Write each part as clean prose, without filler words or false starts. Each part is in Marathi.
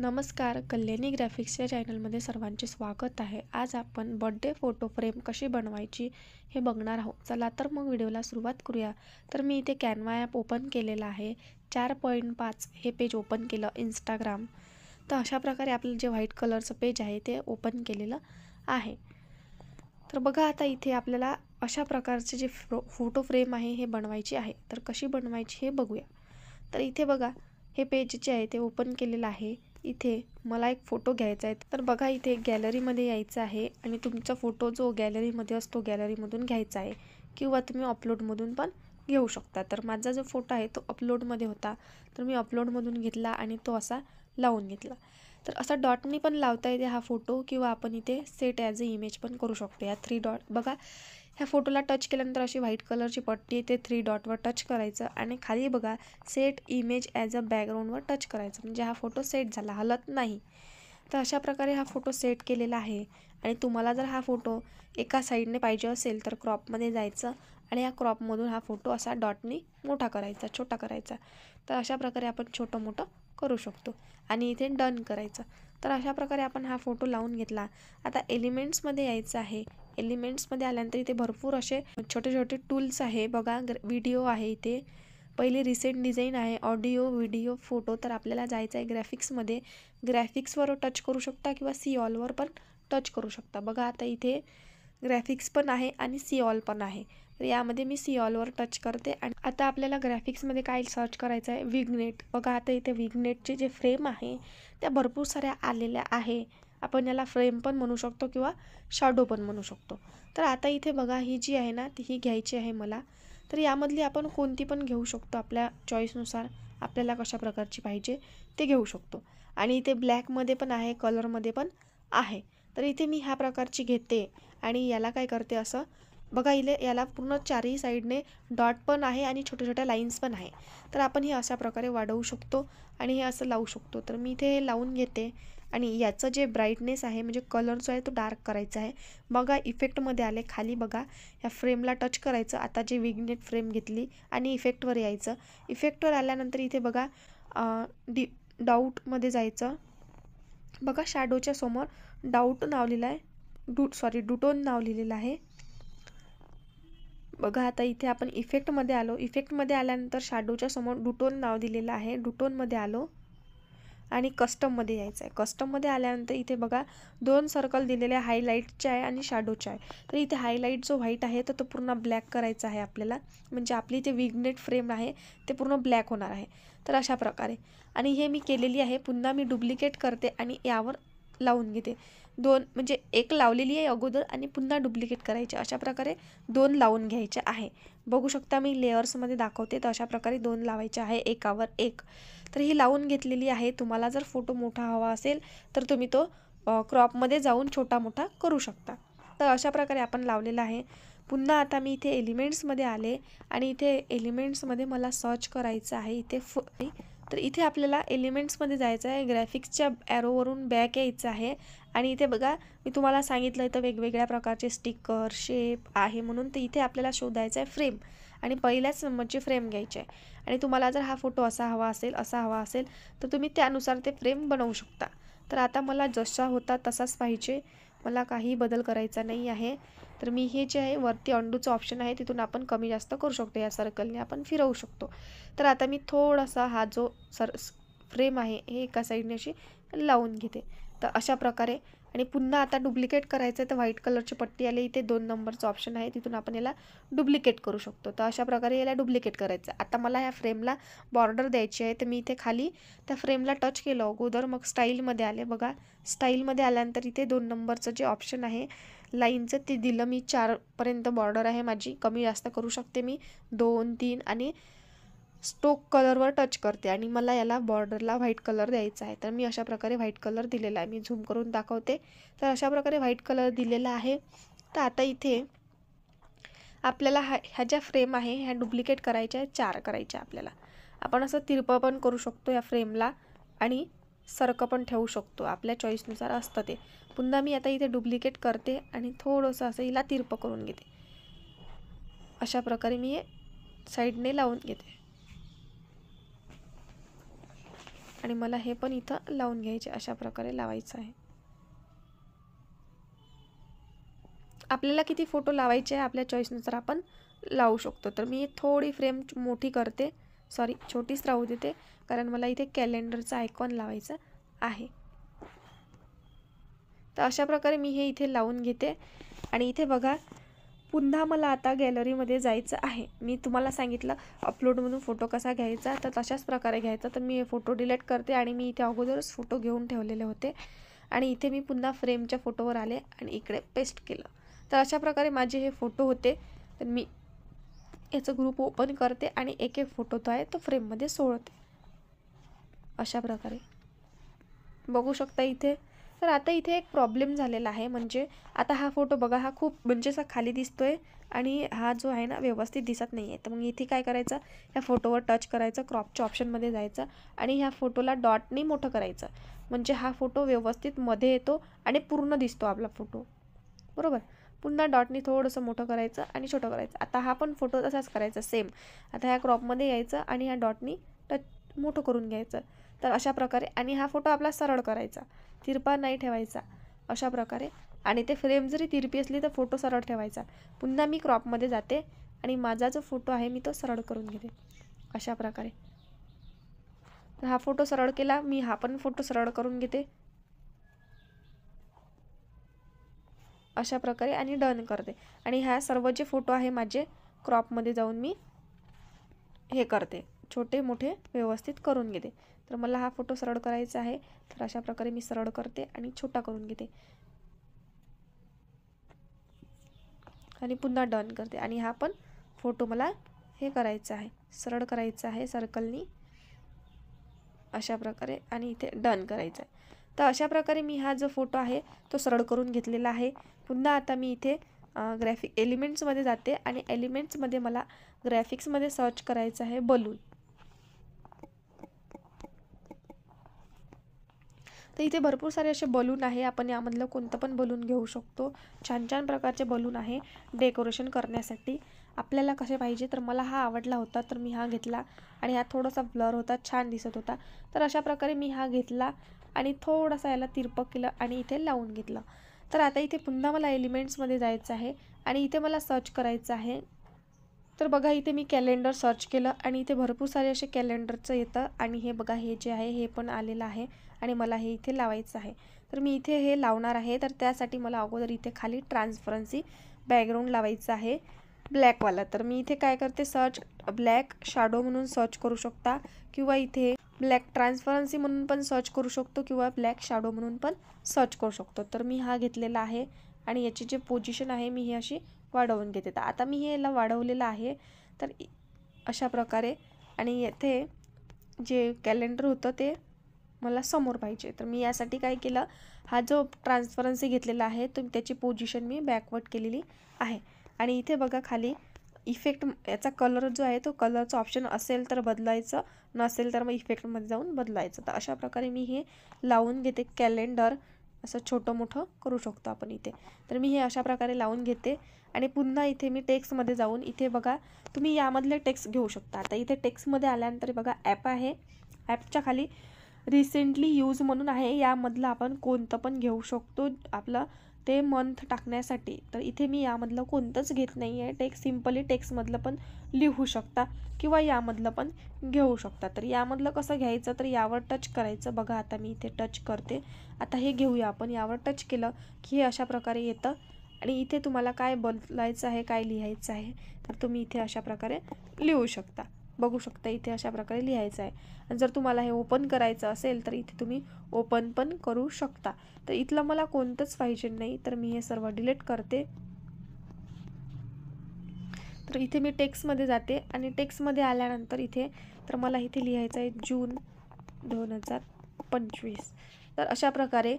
नमस्कार, कल्याणी ग्राफिक्स या चॅनलमध्ये सर्वांचे स्वागत आहे. आज आपण बर्थडे फोटो फ्रेम कशी बनवायची हे बघणार आहोत. चला तर मग व्हिडिओला सुरुवात करूया. तर मी इथे कॅनवा ॲप ओपन केलेला आहे. 4.5 हे पेज ओपन केलं इंस्टाग्राम. तर अशा प्रकारे आपलं जे व्हाईट कलरचं पेज आहे ते ओपन केलेलं आहे. तर बघा आता इथे आपल्याला अशा प्रकारचे जे फोटो फ्रेम आहे हे बनवायची आहे. तर कशी बनवायची हे बघूया. तर इथे बघा हे पेज जे आहे ते ओपन केलेलं आहे. इथे मला एक फोटो घ्यायचा आहे. तर बघा इथे गॅलरीमध्ये यायचं आहे आणि तुमचा फोटो जो गॅलरीमध्ये असतो गॅलरीमधून घ्यायचा आहे किंवा तुम्ही अपलोडमधून पण घेऊ शकता. तर माझा जो फोटो आहे तो अपलोडमध्ये होता, तर मी अपलोडमधून घेतला आणि तो असा लावून घेतला. तर असा डॉटनी पण लावता येते हा फोटो किंवा आपण इथे सेट ॲज अ इमेज पण करू शकतो. या 3 डॉट बघा, ह्या फोटोला टच केल्यानंतर अशी व्हाईट कलरची पट्टी येते. 3 डॉटवर टच करायचं आणि खाली बघा सेट इमेज ॲज अ बॅकग्राऊंडवर टच करायचं, म्हणजे हा फोटो सेट झाला, हलत नाही. तर अशा प्रकारे हा फोटो सेट केलेला आहे. आणि तुम्हाला जर हा फोटो एका साईडने पाहिजे असेल तर क्रॉपमध्ये जायचं आणि या क्रॉपमधून हा फोटो असा डॉटनी मोठा करायचा, छोटा करायचा. तर अशा प्रकारे आपण छोटं मोठं करू शकतो आणि इथे डन करायचं. तर अशा प्रकारे आपण हा फोटो लावून घेतला. आता एलिमेंट्समध्ये यायचं आहे. एलिमेंट्समध्ये आल्यानंतर इथे भरपूर असे छोटे छोटे टूल्स आहे. बघा व्हिडिओ आहे, इथे पहिली रिसेंट डिझाईन आहे, ऑडिओ, व्हिडिओ, फोटो. तर आपल्याला जायचं आहे ग्राफिक्समध्ये. ग्राफिक्सवर टच करू शकता किंवा सी ऑलवर पण टच करू शकता. बघा आता इथे ग्राफिक्स पण आहे आणि सी ऑल पण आहे. तर यामध्ये मी सी ऑलवर टच करते. आणि आता आपल्याला ग्राफिक्समध्ये काय सर्च करायचं आहे, विग्नेट. बघा आता इथे विग्नेटचे जे फ्रेम आहे त्या भरपूर साऱ्या आलेल्या आहे. आपण याला फ्रेम पण म्हणू शकतो किंवा शॅडो पण म्हणू शकतो. तर आता इथे बघा ही जी आहे ना ती ही घ्यायची आहे मला. तर यामधली आपण कोणती पण घेऊ शकतो, आपल्या चॉईसनुसार आपल्याला कशा प्रकारची पाहिजे ते घेऊ शकतो. आणि इथे ब्लॅकमध्ये पण आहे, कलरमध्ये पण आहे. तर इथे मी ह्या प्रकारची घेते आणि याला काय करते असं बघा, याला पूर्ण चारही साईडने डॉट पण आहे आणि छोट्या छोट्या लाईन्स पण आहे. तर आपण हे अशा प्रकारे वाढवू शकतो आणि हे असं लावू शकतो. तर मी इथे हे लावून घेते आणि याचं जे ब्राईटनेस आहे म्हणजे कलर जो आहे तो डार्क करायचा आहे. बघा इफेक्टमध्ये आले, खाली बघा ह्या फ्रेमला टच करायचं. आता जे विग्नेट फ्रेम घेतली आणि इफेक्टवर यायचं. इफेक्टवर आल्यानंतर इथे बघा डाऊटमध्ये जायचं. बघा शॅडोच्या समोर डाऊट नाव लिहिलं आहे, डुटोन नाव लिहिलेलं आहे. बघा आता इथे आपण इफेक्टमध्ये आलो. इफेक्टमध्ये आल्यानंतर शॅडोच्या समोर डुटोन नाव दिलेलं आहे. डुटोनमध्ये आलो आणि कस्टममध्ये यायचं आहे. कस्टममध्ये आल्यानंतर इथे बघा 2 सर्कल दिलेले आहे, हायलाईटचे आहे आणि शॅडोचे आहे. तर इथे हायलाईट जो व्हाईट आहे तर तो पूर्ण ब्लॅक करायचा आहे आपल्याला, म्हणजे आपली इथे विग्नेट फ्रेम आहे ते पूर्ण ब्लॅक होणार आहे. तर अशा प्रकारे आणि हे मी केलेली आहे. पुन्हा मी डुप्लिकेट करते आणि यावर लावून घेते. 2 म्हणजे एक लावलेली आहे अगोदर आणि पुन्हा डुप्लिकेट करायचे. अशा प्रकारे 2 लावून घ्यायचे आहे. बघू शकता मी लेअर्समध्ये दाखवते. तर अशा प्रकारे 2 लावायचे आहे, एकावर एक. तर ही लावून घेतलेली आहे. तुम्हाला जर फोटो मोठा हवा असेल तर तुम्ही तो क्रॉपमध्ये जाऊन छोटा मोठा करू शकता. तर अशा प्रकारे आपण लावलेला आहे. पुन्हा आता मी इथे एलिमेंट्समध्ये आले आणि इथे एलिमेंट्समध्ये मला सर्च करायचं आहे. इथे तर इथे आपल्याला एलिमेंट्समध्ये जायचं आहे. ग्राफिक्सच्या ॲरोवरून बॅक यायचं आहे आणि इथे बघा मी तुम्हाला सांगितलं इथं वेगवेगळ्या प्रकारचे स्टिकर शेप आहे म्हणून. तर इथे आपल्याला शोधायचं आहे फ्रेम आणि पहिल्याच नंबरची फ्रेम घ्यायची आहे. आणि तुम्हाला जर हा फोटो असा हवा असेल तर तुम्ही त्यानुसार ते फ्रेम बनवू शकता. तर आता मला जसा होता तसाच पाहिजे, मला काही बदल करायचा नाही आहे. तर मी हे जे आहे वरती अंडूचं ऑप्शन आहे तिथून आपण कमी जास्त करू शकतो. या सर्कलने आपण फिरवू शकतो. तर आता मी थोडासा हा जो फ्रेम आहे हे एका साईडने अशी लावून घेते. तर अशा प्रकारे आणि पुन्हा आता डुप्लिकेट करायचं आहे तर व्हाईट कलरची पट्टी आली, इथे 2 नंबरचं ऑप्शन आहे तिथून आपण याला डुप्लिकेट करू शकतो. तर अशा प्रकारे याला डुप्लिकेट करायचं. आता मला ह्या फ्रेमला बॉर्डर द्यायची आहे. तर मी इथे खाली त्या फ्रेमला टच केलं अगोदर, मग स्टाईलमध्ये आले. बघा स्टाईलमध्ये आल्यानंतर इथे 2 नंबरचं जे ऑप्शन आहे लाईनचं ते दिलं. मी 4 पर्यंत बॉर्डर आहे माझी, कमी जास्त करू शकते मी 2, 3 आणि स्टोक कलरवर टच करते आणि मला याला बॉर्डरला व्हाईट कलर द्यायचा आहे. तर मी अशा प्रकारे व्हाईट कलर दिलेला आहे. मी झूम करून दाखवते. तर अशा प्रकारे व्हाईट कलर दिलेला आहे. तर आता इथे आपल्याला ह्या ज्या फ्रेम आहे ह्या डुप्लिकेट करायच्या आहे, 4 करायच्या आपल्याला. आपण असं तिरपं पण करू शकतो या फ्रेमला आणि सरकं पण ठेवू शकतो, आपल्या चॉईसनुसार असतं ते. पुन्हा मी आता इथे डुप्लिकेट करते आणि थोडंसं असं हिला तिरपं करून घेते. अशा प्रकारे मी साईडने लावून घेते. आणि मला हे पण इथं लावून घ्यायचे, अशा प्रकारे लावायचं आहे. आपल्याला किती फोटो लावायचे आहे आपल्या चॉईसनुसार आपण लावू शकतो. तर मी थोडी फ्रेम मोठी करते, सॉरी छोटीच राहू देते, कारण मला इथे कॅलेंडरचा आयकॉन लावायचा आहे. तर अशा प्रकारे मी हे इथे लावून घेते. आणि इथे बघा, पुन्हा मला आता गॅलरीमध्ये जायचं आहे. मी तुम्हाला सांगितलं अपलोडमधून फोटो कसा घ्यायचा, तर तशाच प्रकारे घ्यायचा. तर मी हे फोटो डिलीट करते आणि मी इथे अगोदरच फोटो घेऊन ठेवलेले होते आणि इथे मी पुन्हा फ्रेमच्या फोटोवर आले आणि इकडे पेस्ट केलं. तर अशा प्रकारे माझे हे फोटो होते. तर मी याचं ग्रुप ओपन करते आणि एक एक फोटो तो आहे तो फ्रेममध्ये सोडते, अशा प्रकारे बघू शकता इथे. तर आता इथे एक प्रॉब्लेम झालेला आहे, म्हणजे आता हा फोटो बघा, हा खूप म्हणजे असा खाली दिसतोय आणि हा जो आहे ना व्यवस्थित दिसत नाही आहे. तर मग इथे काय करायचं, ह्या फोटोवर टच करायचं, क्रॉपच्या ऑप्शनमध्ये जायचं आणि ह्या फोटोला डॉटनी मोठं करायचं, म्हणजे हा फोटो व्यवस्थित मध्ये येतो आणि पूर्ण दिसतो आपला फोटो, बरोबर. पुन्हा डॉटनी थोडंसं मोठं करायचं आणि छोटं करायचं. आता हा पण फोटो तसाच करायचा सेम. आता ह्या क्रॉपमध्ये यायचं आणि ह्या डॉटनी टच मोठं करून घ्यायचं. तर अशा प्रकारे, आणि हा फोटो आपला सरळ करायचा, तिरपा नाही ठेवायचा, अशा प्रकारे. आणि ते फ्रेम जरी तिरपी असली तर फोटो सरळ ठेवायचा. पुन्हा मी क्रॉपमध्ये जाते आणि माझा जो फोटो आहे मी तो सरळ करून घेते, अशा प्रकारे. तर हा फोटो सरळ केला मी, हा पण फोटो सरळ करून घेते, अशा प्रकारे, आणि डन करते. आणि ह्या सर्व जे फोटो आहे माझे क्रॉपमध्ये जाऊन मी हे करते, छोटे मोठे व्यवस्थित करून घेते. तर मला हा फोटो सरळ करायचा आहे, तर अशा प्रकारे मी सरळ करते आणि छोटा करून घेते आणि पुन्हा डन करते. आणि हा पण फोटो मला हे करायचा आहे, सरळ करायचा आहे सर्कलनी, अशा प्रकारे, आणि इथे डन करायचं आहे. तर अशा प्रकारे मी हा जो फोटो आहे तो सरळ करून घेतलेला आहे. पुन्हा आता मी इथे ग्राफिक एलिमेंट्समध्ये जाते आणि एलिमेंट्समध्ये मला ग्राफिक्समध्ये सर्च करायचं आहे बलून. तर इथे भरपूर सारे असे बलून आहे, आपण यामधलं कोणतं पण बलून घेऊ शकतो. छान छान प्रकारचे बलून आहे डेकोरेशन करण्यासाठी. आपल्याला कसे पाहिजे, तर मला हा आवडला होता तर मी हा घेतला आणि हा थोडासा ब्लर होता, छान दिसत होता. तर अशा प्रकारे मी हा घेतला आणि थोडासा याला तिरपक केलं आणि इथे लावून घेतलं. तर आता इथे पुन्हा मला एलिमेंट्समध्ये जायचं आहे आणि इथे मला सर्च करायचं आहे. तर बघा, इथे मी कॅलेंडर सर्च केलं आणि इथे भरपूर सारे असे कॅलेंडरचं येतं आणि हे बघा, हे जे आहे हे पण आलेलं आहे आणि मला हे इथे लावायचं आहे. तर मी इथे हे लावणार आहे. तर त्यासाठी मला अगोदर इथे खाली ट्रान्सपरन्सी बॅकग्राऊंड लावायचं आहे ब्लॅकवाला. तर मी इथे काय करते, सर्च ब्लॅक शॅडो म्हणून सर्च करू शकता, किंवा इथे ब्लॅक ट्रान्सपरन्सी म्हणून पण सर्च करू शकतो, किंवा ब्लॅक शॅडो म्हणून पण सर्च करू शकतो. तर मी हा घेतलेला आहे आणि याची जी पोझिशन आहे मी ही अशी वाढवून घेते. तर आता मी हे याला वाढवलेलं आहे. तर अशा प्रकारे, आणि येथे जे कॅलेंडर होतं ते मला समोर पाहिजे. तर मी यासाठी काय केलं, हा जो ट्रान्सपरन्सी घेतलेला आहे तो त्याची पोझिशन मी बॅकवर्ड केलेली आहे. आणि इथे बघा खाली इफेक्ट, याचा कलर जो आहे तो कलरचा ऑप्शन असेल तर बदलायचं, नसेल तर मग इफेक्टमध्ये जाऊन बदलायचं. तर अशा प्रकारे मी हे लावून घेते. कॅलेंडर असं छोटं मोठं करू शकतो आपण इथे. तर मी हे अशा प्रकारे लावून घेते आणि पुन्हा इथे मी टेक्स्टमध्ये जाऊन, इथे बघा तुम्ही यामधले टेक्स्ट घेऊ शकता. आता इथे टेक्स्टमध्ये आल्यानंतर बघा ॲप आहे, ॲपच्या खाली रिसेंटली यूज म्हणून आहे, यामधलं आपण कोणतं पण घेऊ शकतो आपलं ते मंथ टाकण्यासाठी. तर इथे मी यामधलं कोणतंच घेत नाही आहे. टेक्स्ट सिम्पली टेक्स्टमधलं पण लिहू शकता किंवा यामधलं पण घेऊ शकता. तर यामधलं कसं घ्यायचं, तर यावर टच करायचं. बघा आता मी इथे टच करते. आता हे घेऊया आपण. यावर टच केलं की हे अशा प्रकारे येतं आणि इथे तुम्हाला काय बदलायचं आहे, काय लिहायचं आहे, तर तुम्ही इथे अशा प्रकारे लिहू शकता. बघू शकता इथे अशा प्रकारे लिहायचं आहे. आणि जर तुम्हाला हे ओपन करायचं असेल तर इथे तुम्ही ओपन पण करू शकता. तर इथलं मला कोणतंच पाहिजे नाही, तर मी हे सर्व डिलीट करते. तर इथे मी टेक्स्टमध्ये जाते आणि टेक्स्टमध्ये आल्यानंतर इथे तर मला इथे लिहायचं आहे जून 2025. तर अशा प्रकारे,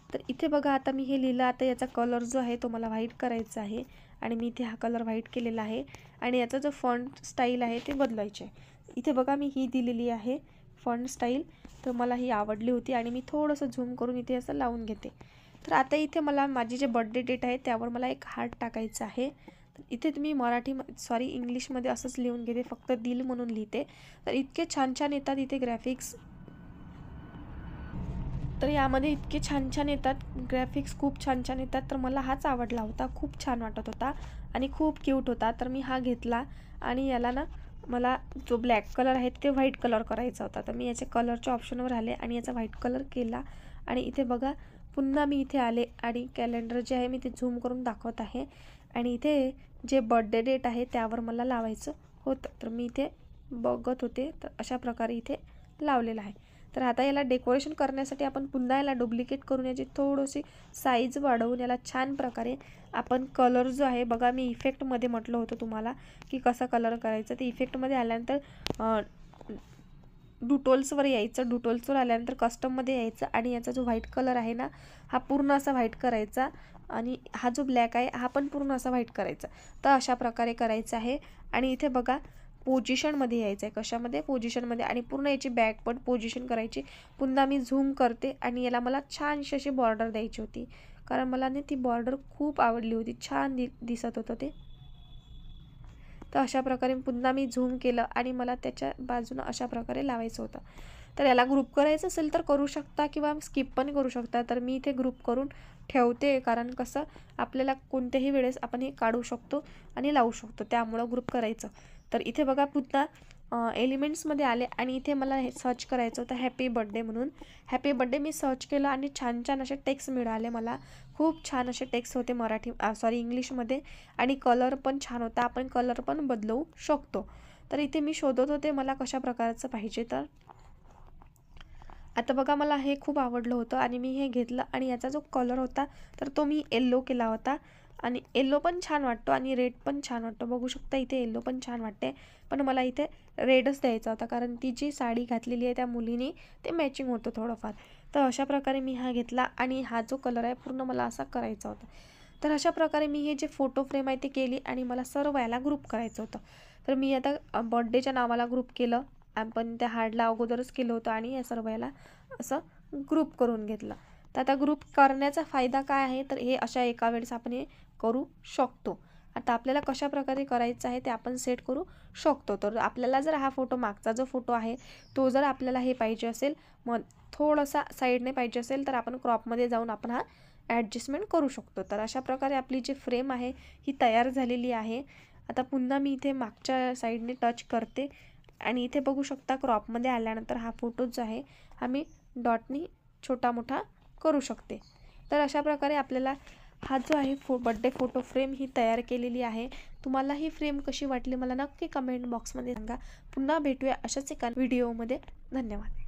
तर इथे बघा आता मी हे लिहिलं. आता याचा कलर जो आहे तो मला व्हाईट करायचा आहे आणि मी इथे हा कलर व्हाईट केलेला आहे आणि याचा जो फॉन्ट स्टाईल आहे ते बदलायचे आहे. इथे बघा मी ही दिलेली आहे फॉन्ट स्टाईल, तर मला ही आवडली होती आणि मी थोडंसं झूम करून इथे असं लावून घेते. तर आता इथे मला माझी जे बर्थडे डेट आहे त्यावर मला एक हार्ट टाकायचं आहे. तर इथे तुम्ही इंग्लिशमध्ये असंच लिहून घेते, फक्त दिल म्हणून लिहिते. तर इतके छान छान येतात इथे ग्राफिक्स. तर यामध्ये इतके छान छान येतात, ग्राफिक्स खूप छान छान येतात. तर मला हाच आवडला होता, खूप छान वाटत होता आणि खूप क्यूट होता. तर मी हा घेतला आणि याला ना मला जो ब्लॅक कलर आहे ते व्हाईट कलर करायचा होता. तर मी याचे कलरच्या ऑप्शनवर आले आणि याचा व्हाईट कलर केला. आणि इथे बघा पुन्हा मी इथे आले आणि कॅलेंडर जे आहे मी ते झूम करून दाखवत आहे. आणि इथे जे बर्थडे डेट आहे त्यावर मला लावायचं होतं. तर मी इथे बघत होते, तर अशा प्रकारे इथे लावलेलं आहे. तर आता याला डेकोरेशन करण्यासाठी आपण पुन्हा याला डुप्लिकेट करून याची थोडीशी साईज वाढवून याला छान प्रकारे आपण कलर जो आहे बघा, मी इफेक्टमध्ये म्हटलं होतं तुम्हाला की कसा कलर करायचा. ते इफेक्टमध्ये आल्यानंतर डुटोल्सवर यायचं, डुटोल्सवर आल्यानंतर कस्टममध्ये यायचं आणि याचा जो व्हाईट कलर आहे ना हा पूर्ण असा व्हाईट करायचा आणि हा जो ब्लॅक आहे हा पण पूर्ण असा व्हाईट करायचा. तर अशा प्रकारे करायचं आहे. आणि इथे बघा पोझिशनमध्ये यायचं आहे, कशामध्ये, पोझिशनमध्ये. आणि पूर्ण याची बॅक पण पोझिशन करायची. पुन्हा मी झूम करते आणि याला मला छानशी अशी बॉर्डर द्यायची होती, कारण मला ना ती बॉर्डर खूप आवडली होती, छान दिसत होतं ते. तर अशा प्रकारे पुन्हा मी झूम केलं आणि मला त्याच्या बाजूनं अशा प्रकारे लावायचं होतं. तर याला ग्रुप करायचं असेल तर करू शकता किंवा स्किप पण करू शकता. तर मी इथे ग्रुप करून ठेवते, कारण कसं आपल्याला कोणत्याही वेळेस आपण हे काढू शकतो आणि लावू शकतो, त्यामुळं ग्रुप करायचं. तर इथे बघा पुन्हा एलिमेंट्समध्ये आले आणि इथे मला हे सर्च करायचं होतं हॅपी बर्थडे म्हणून. हॅपी बर्थडे मी सर्च केलं आणि छान छान असे टेक्स्ट मिळाले मला. खूप छान असे टेक्स्ट होते इंग्लिशमध्ये. आणि कलर पण छान होता, आपण कलर पण बदलवू शकतो. तर इथे मी शोधत होते मला कशा प्रकारचं पाहिजे. तर आता बघा मला हे खूप आवडलं होतं आणि मी हे घेतलं आणि याचा जो कलर होता तर तो मी येल्लो केला होता. आणि येल्लो पण छान वाटतो आणि रेड पण छान वाटतो, बघू शकता इथे येल्लो पण छान वाटते. पण मला इथे रेडच द्यायचा होता, कारण ती जी साडी घातलेली आहे त्या मुलीने ते मॅचिंग होतं थोडंफार. तर अशा प्रकारे मी हा घेतला आणि हा जो कलर आहे पूर्ण मला असा करायचा होता. तर अशा प्रकारे मी हे जे फोटो फ्रेम आहे ते केली आणि मला सर्व याला ग्रुप करायचं होतं. तर मी आता बर्थडेच्या नावाला ग्रुप केलं, आपण त्या हार्डला अगोदरच केलं होतं आणि या सर्व याला असं ग्रुप करून घेतलं. तर आता ग्रुप करण्याचा फायदा काय आहे, तर हे अशा एका वेळेस आपण हे करू शकतो. आता आपल्याला कशा प्रकारे करायचं आहे ते आपण सेट करू शकतो. तर आपल्याला जर हा फोटो, मागचा जो फोटो आहे तो जर आपल्याला हे पाहिजे असेल, मग थोडासा साईडने पाहिजे असेल, तर आपण क्रॉपमध्ये जाऊन आपण हा ॲडजस्टमेंट करू शकतो. तर अशा प्रकारे आपली जी फ्रेम आहे ही तयार झालेली आहे. आता पुन्हा मी इथे मागच्या साईडने टच करते आणि इथे बघू शकता क्रॉपमध्ये आल्यानंतर हा फोटो जो आहे हा मी डॉटनी छोटा मोठा करू शकते. तर अशा प्रकारे आपल्याला हा जो आहे बर्थडे फोटो फ्रेम ही तयार केलेली आहे. तुम्हाला ही फ्रेम कशी वाटली मला नक्की कमेंट बॉक्समध्ये सांगा. पुन्हा भेटूया अशाच एका व्हिडिओमध्ये. धन्यवाद.